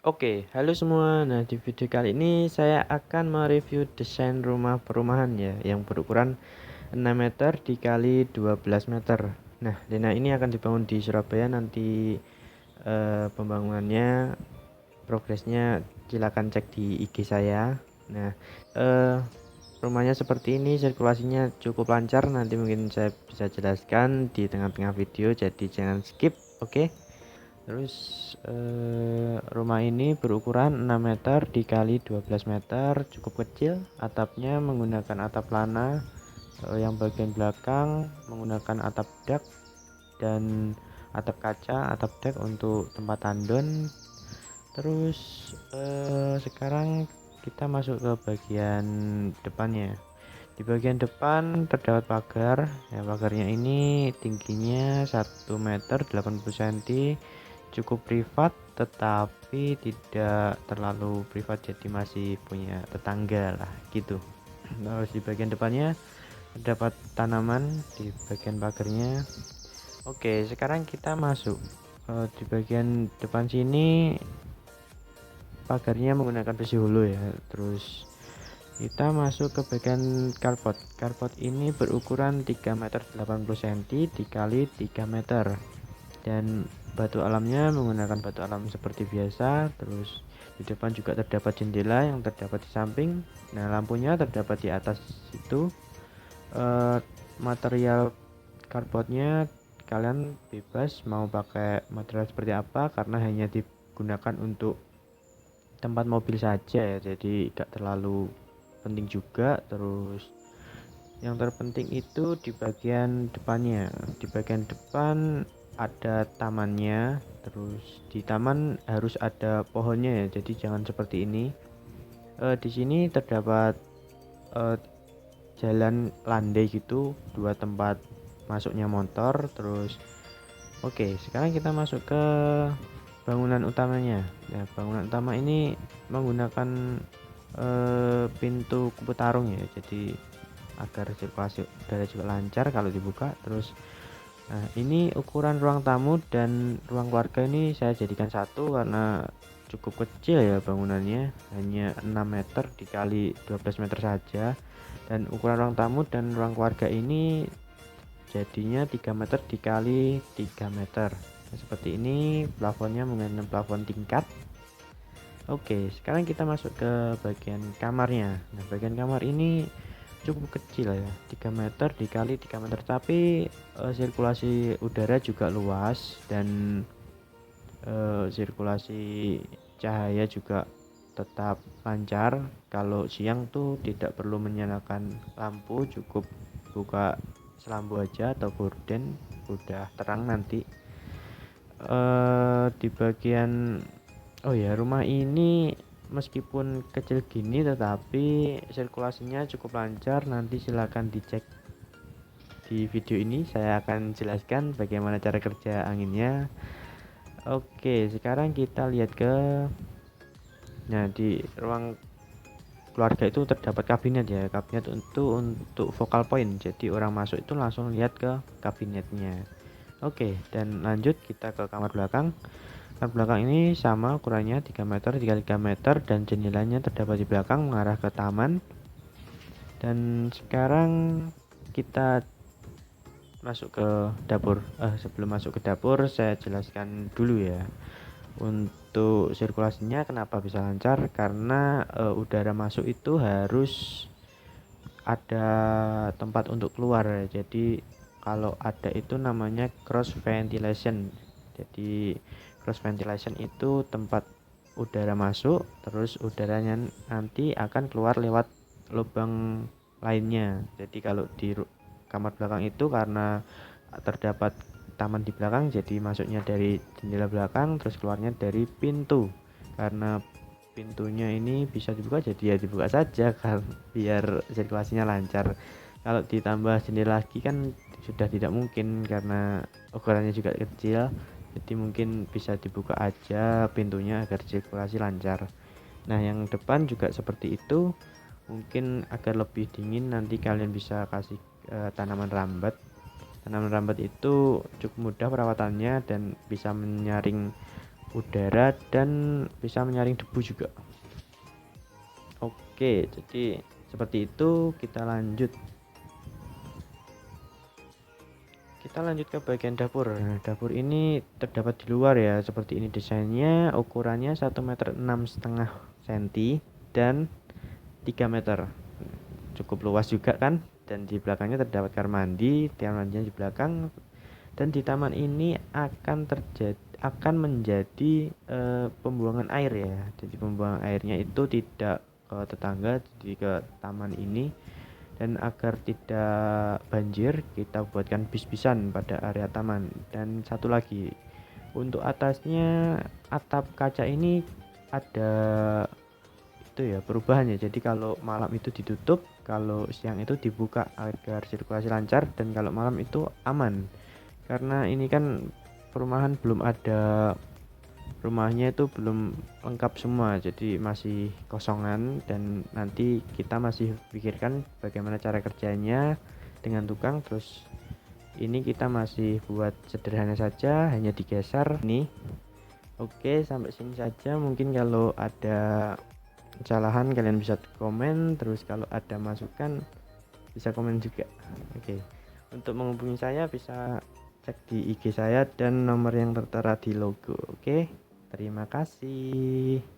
Oke, halo semua. Nah, di video kali ini saya akan mereview desain rumah perumahan ya, yang berukuran 6 meter dikali 12 meter. Nah, ini akan dibangun di Surabaya nanti. Pembangunannya, progresnya silakan cek di IG saya. Nah, eh, rumahnya seperti ini, sirkulasinya cukup lancar. Nanti mungkin saya bisa jelaskan di tengah-tengah video, jadi jangan skip. Oke. Terus rumah ini berukuran 6 meter dikali 12 meter, cukup kecil. Atapnya menggunakan atap lana, yang bagian belakang menggunakan atap dak dan atap kaca, atap dak untuk tempat tandon. Terus sekarang kita masuk ke bagian depannya. Di bagian depan terdapat pagar. Ya, pagarnya ini tingginya 1 meter 80 cm, cukup privat tetapi tidak terlalu privat, jadi masih punya tetangga lah gitu. Terus di bagian depannya terdapat tanaman di bagian pagarnya. Oke, sekarang kita masuk di bagian depan sini. Pagarnya menggunakan besi holo ya. Terus kita masuk ke bagian carport. Carport ini berukuran 3 meter 80 cm dikali 3 meter, dan batu alamnya menggunakan batu alam seperti biasa. Terus di depan juga terdapat jendela yang terdapat di samping. Nah, lampunya terdapat di atas itu. eh, Material carportnya kalian bebas mau pakai material seperti apa, karena hanya digunakan untuk tempat mobil saja ya, jadi gak terlalu penting juga. Terus yang terpenting itu di bagian depannya. Di bagian depan ada tamannya. Terus di taman harus ada pohonnya ya, jadi jangan seperti ini. Di sini terdapat eh, jalan landai gitu, dua tempat masuknya motor. Terus oke, sekarang kita masuk ke bangunan utamanya. Ya, bangunan utama ini menggunakan pintu kupu tarung ya, jadi agar sirkulasi udara juga lancar kalau dibuka. Terus nah, ini ukuran ruang tamu dan ruang keluarga ini saya jadikan satu karena cukup kecil ya bangunannya, hanya 6 meter dikali 12 meter saja. Dan ukuran ruang tamu dan ruang keluarga ini jadinya 3 meter dikali 3 meter. Nah, seperti ini plafonnya menggunakan plafon tingkat. Oke, sekarang kita masuk ke bagian kamarnya. Nah, bagian kamar ini cukup kecil ya, 3 meter dikali 3 meter, tapi sirkulasi udara juga luas, dan sirkulasi cahaya juga tetap lancar. Kalau siang tuh tidak perlu menyalakan lampu, cukup buka selambu aja atau gorden, udah terang nanti. Di bagian oh ya, rumah ini meskipun kecil gini tetapi sirkulasinya cukup lancar. Nanti silakan dicek di video ini, saya akan jelaskan bagaimana cara kerja anginnya. Oke, sekarang kita lihat ke, nah, di ruang keluarga itu terdapat kabinet ya. Kabinet untuk focal point, jadi orang masuk itu langsung lihat ke kabinetnya. Oke, dan lanjut kita ke kamar belakang. Kamar belakang ini sama ukurannya, 3 meter dikali 3 meter, dan jendelanya terdapat di belakang mengarah ke taman. Dan sekarang kita masuk ke dapur. Sebelum masuk ke dapur saya jelaskan dulu ya. Untuk sirkulasinya kenapa bisa lancar, karena udara masuk itu harus ada tempat untuk keluar. Jadi kalau ada itu namanya cross ventilation. Jadi cross ventilation itu tempat udara masuk, terus udaranya nanti akan keluar lewat lubang lainnya. Jadi kalau di kamar belakang itu karena terdapat taman di belakang, jadi masuknya dari jendela belakang, terus keluarnya dari pintu. Karena pintunya ini bisa dibuka, jadi ya dibuka saja kan, biar sirkulasinya lancar. Kalau ditambah jendela lagi kan sudah tidak mungkin, karena ukurannya juga kecil, jadi mungkin bisa dibuka aja pintunya agar sirkulasi lancar. Nah, yang depan juga seperti itu, mungkin agar lebih dingin nanti kalian bisa kasih tanaman rambat. Tanaman rambat itu cukup mudah perawatannya dan bisa menyaring udara dan bisa menyaring debu juga. Oke, jadi seperti itu. Kita lanjut ke bagian dapur. Nah, dapur ini terdapat di luar ya, seperti ini desainnya. Ukurannya 1,6 meter dan 3 meter. Cukup luas juga kan. Dan di belakangnya terdapat kamar mandi, tiang mandinya di belakang. Dan di taman ini akan menjadi pembuangan air ya. Jadi pembuangan airnya itu tidak ke tetangga, jadi ke taman ini. Dan agar tidak banjir, kita buatkan bis-bisan pada area taman. Dan satu lagi, untuk atasnya atap kaca ini ada itu ya perubahannya. Jadi kalau malam itu ditutup, kalau siang itu dibuka agar sirkulasi lancar, dan kalau malam itu aman. Karena ini kan perumahan belum ada, rumahnya itu belum lengkap semua, jadi masih kosongan, dan nanti kita masih pikirkan bagaimana cara kerjanya dengan tukang. Terus ini kita masih buat sederhana saja, hanya digeser nih. Oke, sampai sini saja. Mungkin kalau ada kesalahan kalian bisa komen, terus kalau ada masukan bisa komen juga. Oke, untuk menghubungi saya bisa cek di IG saya dan nomor yang tertera di logo. Oke, terima kasih.